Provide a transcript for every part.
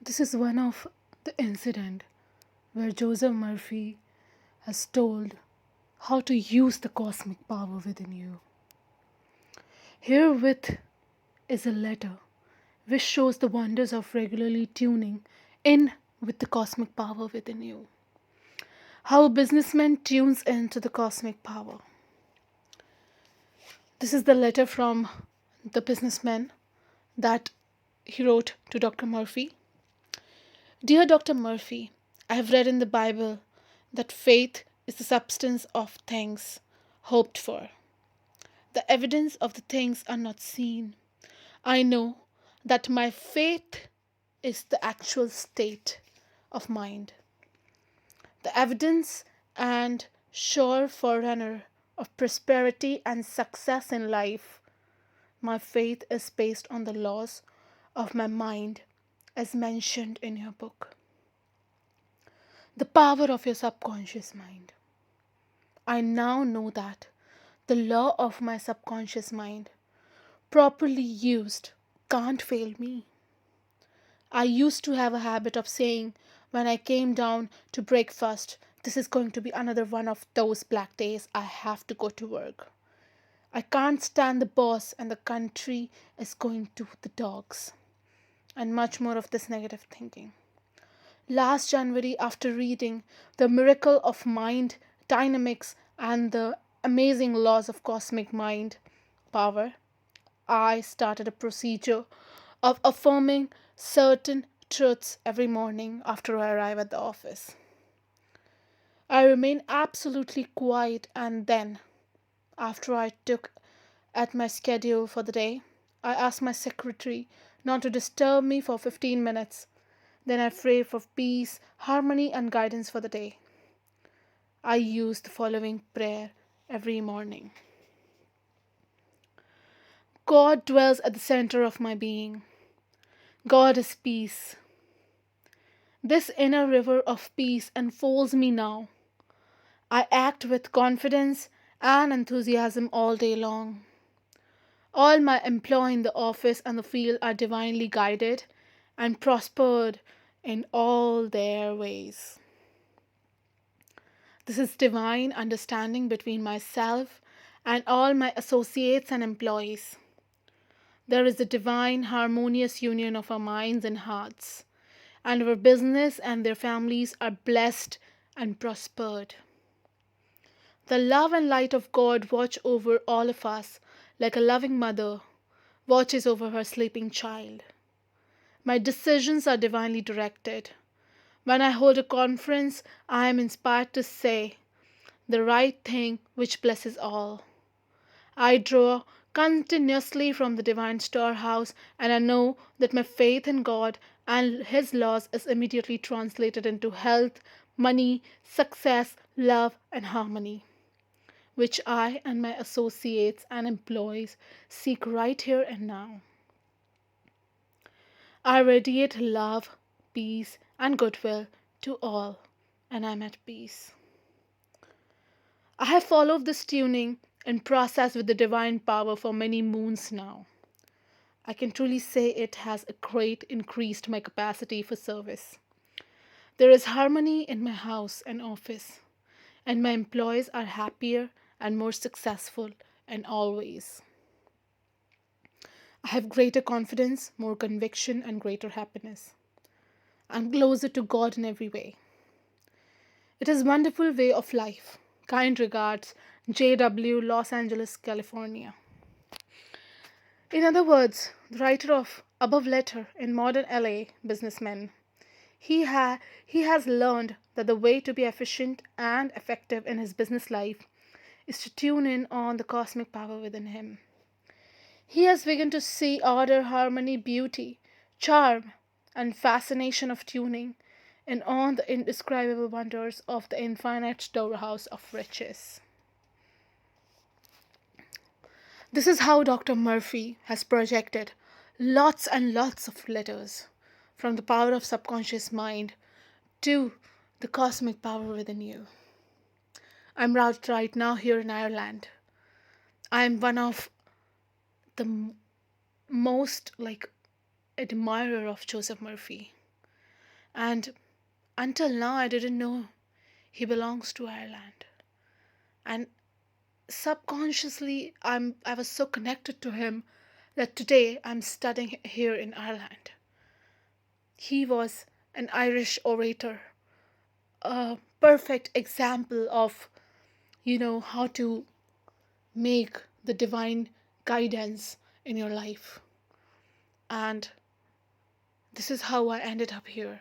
This is one of the incident where Joseph Murphy has told how to use the cosmic power within you. Herewith is a letter which shows the wonders of regularly tuning in with the cosmic power within you. How a businessman tunes into the cosmic power. This is the letter from the businessman that he wrote to Dr. Murphy. Dear Dr. Murphy, I have read in the Bible that faith is the substance of things hoped for, the evidence of the things are not seen. I know that my faith is the actual state of mind, the evidence and sure forerunner of prosperity and success in life. My faith is based on the laws of my mind as mentioned in your book. The power of your subconscious mind. I now know that the law of my subconscious mind, properly used, can't fail me. I used to have a habit of saying when I came down to breakfast, this is going to be another one of those black days I have to go to work. I can't stand the boss and the country is going to the dogs. And much more of this negative thinking. Last January, after reading The Miracle of Mind Dynamics and the Amazing Laws of Cosmic Mind Power, I started a procedure of affirming certain truths every morning after I arrive at the office. I remain absolutely quiet, and then, after I took at my schedule for the day, I ask my secretary not to disturb me for 15 minutes. Then I pray for peace, harmony, and guidance for the day. I use the following prayer every morning. God dwells at the center of my being. God is peace. This inner river of peace enfolds me now. I act with confidence and enthusiasm all day long. All my employees in the office and the field are divinely guided and prospered in all their ways. This is divine understanding between myself and all my associates and employees. There is a divine harmonious union of our minds and hearts, and our business and their families are blessed and prospered. The love and light of God watch over all of us like a loving mother watches over her sleeping child. My decisions are divinely directed. When I hold a conference, I am inspired to say the right thing which blesses all. I draw continuously from the divine storehouse, and I know that my faith in God and His laws is immediately translated into health, money, success, love, and harmony, which I and my associates and employees seek right here and now. I radiate love, peace, and goodwill to all, and I'm at peace. I have followed this tuning and process with the divine power for many moons now. I can truly say it has a great increased my capacity for service. There is harmony in my house and office, and my employees are happier and more successful in all ways. I have greater confidence, more conviction, and greater happiness. I'm closer to God in every way. It is a wonderful way of life. Kind regards, JW, Los Angeles, California. In other words, the writer of above letter in modern LA businessman, he has learned that the way to be efficient and effective in his business life is to tune in on the cosmic power within him. He has begun to see order, harmony, beauty, charm, and fascination of tuning and on the indescribable wonders of the infinite storehouse of riches. This is how Dr. Murphy has projected lots and lots of letters from the power of subconscious mind to the cosmic power within you. I'm right now here in Ireland. I'm one of the most admirer of Joseph Murphy. And until now, I didn't know he belongs to Ireland. And subconsciously, I was so connected to him that today I'm studying here in Ireland. He was an Irish orator, a perfect example of, how to make the divine guidance in your life. And this is how I ended up here.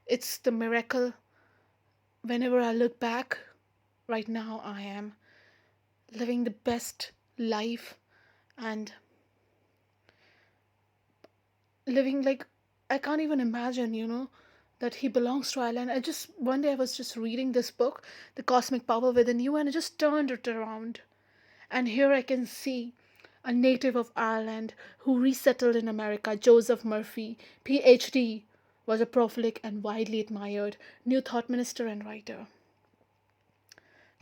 It's the miracle. Whenever I look back, right now I am living the best life and living like I can't even imagine, that he belongs to Ireland. One day I was just reading this book, The Cosmic Power Within You, and I just turned it around. And here I can see a native of Ireland who resettled in America, Joseph Murphy, PhD, was a prolific and widely admired New Thought minister and writer.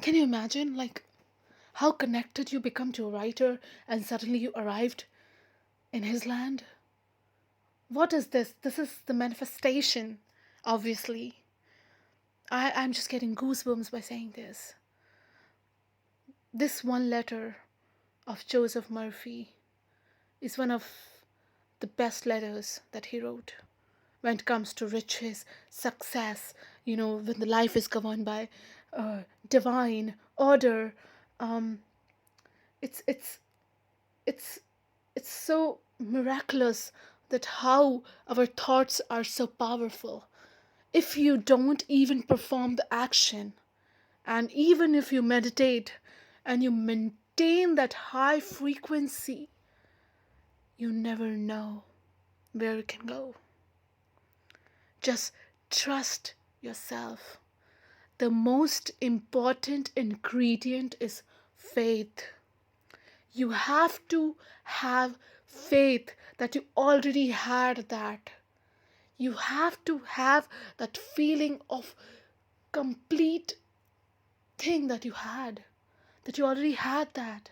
Can you imagine, how connected you become to a writer and suddenly you arrived in his land? What is this? This is the manifestation, obviously. I'm just getting goosebumps by saying this. This one letter of Joseph Murphy is one of the best letters that he wrote when it comes to riches, success, when the life is governed by divine order. Um, it's it's it's it's so miraculous that how our thoughts are so powerful. If you don't even perform the action, and even if you meditate and you maintain that high frequency, you never know where it can go. Just trust yourself. The most important ingredient is faith. You have to have faith that you already had that. You have to have that feeling of complete thing that you already had that.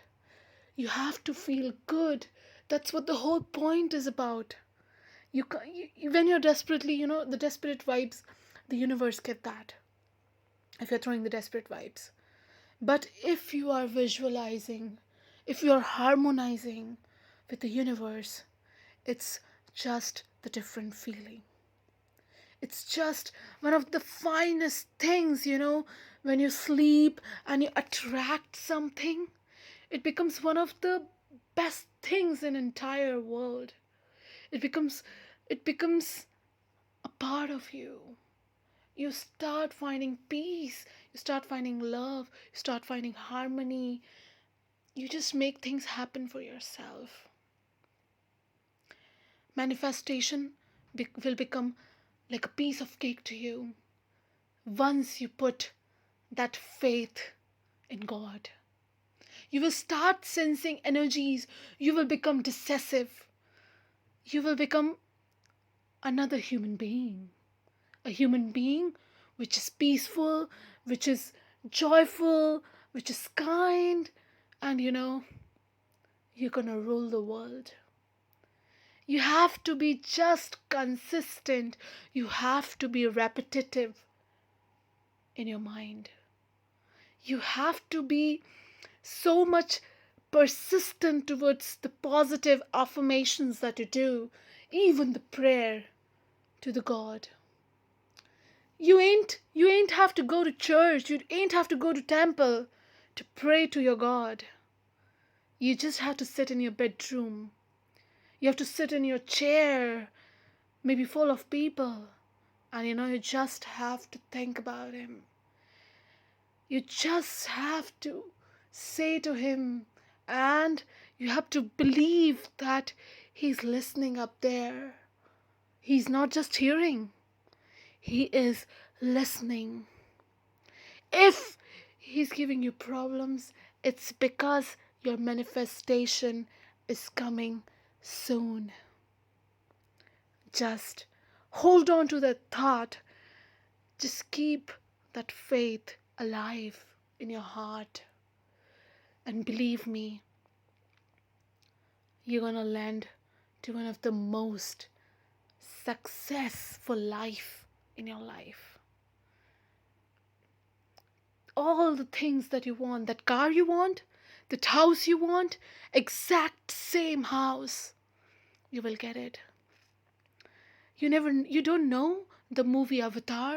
You have to feel good. That's what the whole point is about. When you're desperately, the desperate vibes, the universe get that. If you're throwing the desperate vibes. But if you are visualizing, if you are harmonizing with the universe, it's just the different feeling. It's just one of the finest things, when you sleep and you attract something, it becomes one of the best things in entire world. It becomes it becomes a part of you. You start finding peace, you start finding love, you start finding harmony. You just make things happen for yourself. Manifestation will become like a piece of cake to you once you put that faith in God. You will start sensing energies. You will become decisive. You will become another human being. A human being which is peaceful, which is joyful, which is kind, and you're gonna rule the world. You have to be just consistent. You have to be repetitive in your mind. You have to be so much persistent towards the positive affirmations that you do, even the prayer to the God. You ain't have to go to church, you ain't have to go to temple to pray to your God. You just have to sit in your bedroom. You have to sit in your chair, maybe full of people, and you just have to think about him. You just have to say to him, and you have to believe that he's listening up there. He's not just hearing, he is listening. If he's giving you problems, it's because your manifestation is coming soon. Just hold on to that thought. Just keep that faith alive in your heart. And believe me, you're going to land to one of the most successful life in your life. All the things that you want, that car you want, that house you want, exact same house, you will get it. You don't know the movie Avatar?